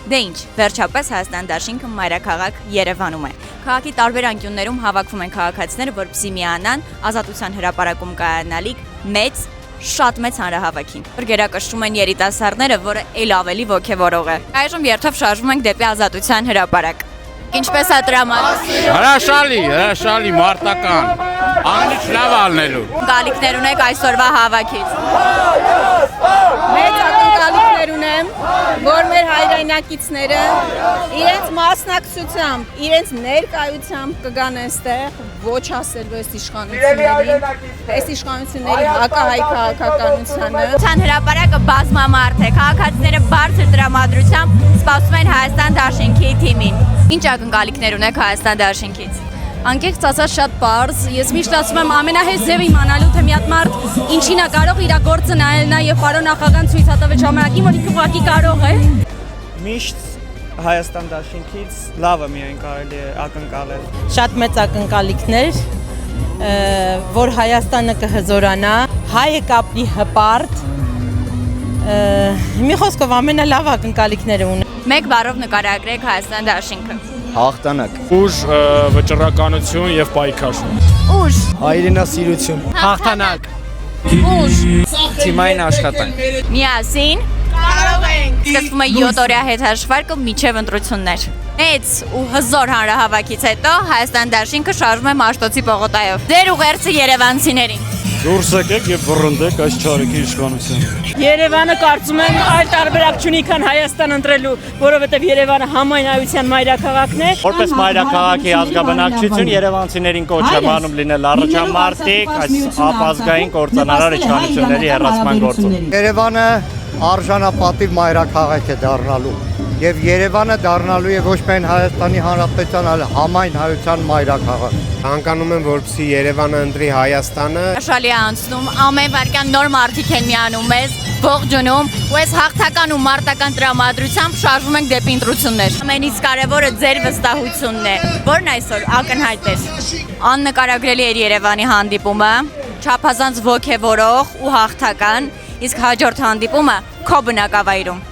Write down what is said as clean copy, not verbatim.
Դե ինչ, վերջապես Հայաստան դաշինքը մայրաքաղաք Երևանում է։ Քաղաքի տարբեր անկյուններում հավաքվում են քաղաքացիները, որպեսզի միանան ազատության հրապարակում կայանալիք շատ մեծ հանրահավաքի։ Գերակշռում են երիտասարդները, որը ել ավելի ոգևորող է։ Այժմ երթով շարժվում ենք դեպի ազատության հրապարակ։ Ինչպես է տրամադրվում։ Հրաշալի, մարտական։ Անիչ լավ ալնելու։ Գալիքներ ունեք այսօրվա հավաքից։ Մեծ ակնկալիքներ ունեմ, որ մեր հայրենակիցները իրենց մասնակցությամբ, իրենց ներկայությամբ կգան այստեղ, ոչ ասելու այս իշխանությունների հակահայ քաղաքականությանը։ Ցան հրապարակը բազմամարդ է, քաղաքացիները բարձր տրամադրությամբ սպասում են Հայաստան դաշինքի թիմին։ Ինչ ակնկալիքներ ունեք Հայաստան դաշինքից։ Անկեղծ ասած շատ պարզ, ես միշտ ասում եմ ամենահեշտ ձև իմանալու թե մի հատ մարդ ինչին է կարող իր գործը նայել նա եւ պարոն նախագահան ցույց տվել ժամանակին, որ ինքը ուղղակի կարող է։ Միշտ Հայաստան դաշինքից լավը միայն կարելի է ակնկալել։ Շատ մեծ ակնկալիքներ, որ Հայաստանը կհզորանա, հայը կապրի հպարտ, մի խոսքով ամենալավ ակնկալիքները ունեն։ Մեկ բառով նկարագրեք Հայաստան դաշինքը։ Հաղթանակ։ Ուժ, վճռականություն եւ պայքար։ Ուժ, Հայրենասիրություն։ Հաղթանակ։ ուժ, Թիմային աշխատանք։ միասին կարող ենք։ Սկսվում է 7-օրյա հետհաշվարկը մինչև ընտրություններ։ Մեծ ու հզոր հանրահավաքից հետո Հայաստան դաշինքը շարժվում է Մաշտոցի պողոտայով։ Ձեր ուղերձը երևանցիներին։ Դուրս եկեք եւ վռնդեք այս չարիքի իշխանությանը։ Երևանը կարծում եմ այլ տարբերակ չունի, քան Հայաստան ընտրելու, որովհետև Երևանը համայնայության մայրաքաղաքն է։ Որպես մայրաքաղաքի ազգաբնակչություն երևանցիներին կոչ եմ անում լինել առաջամարտիկ այս ապազգային կործանարար իշխանությունների հեռացման գործում։ Երևանը արժանապատիվ մայրաքաղաք է դառնալու եւ Երևանը դառնալու է ոչ միայն Հայաստանի Հանրապետության, այլ համայն հայության մայրաքաղաք։ Ցանկանում եմ, որպեսզի Երևանը ընտրի Հայաստանը։ Շալի անցնում, ամեն վարքյան նոր մարդիկ են միանում մեզ, ողջունում, ու այս հաղթական ու մարտական տրամադրությամբ շարժվում ենք դեպի ընտրություններ։ Ամենից կարևորը ձեր վստահությունն է, որն այսօր ակնհայտ է։ Աննկարագրելի էր Երևանի հանդիպումը, չափազանց ոգևորող ու հաղթական, իսկ հաջորդ հանդիպումը քո բնակավայրում։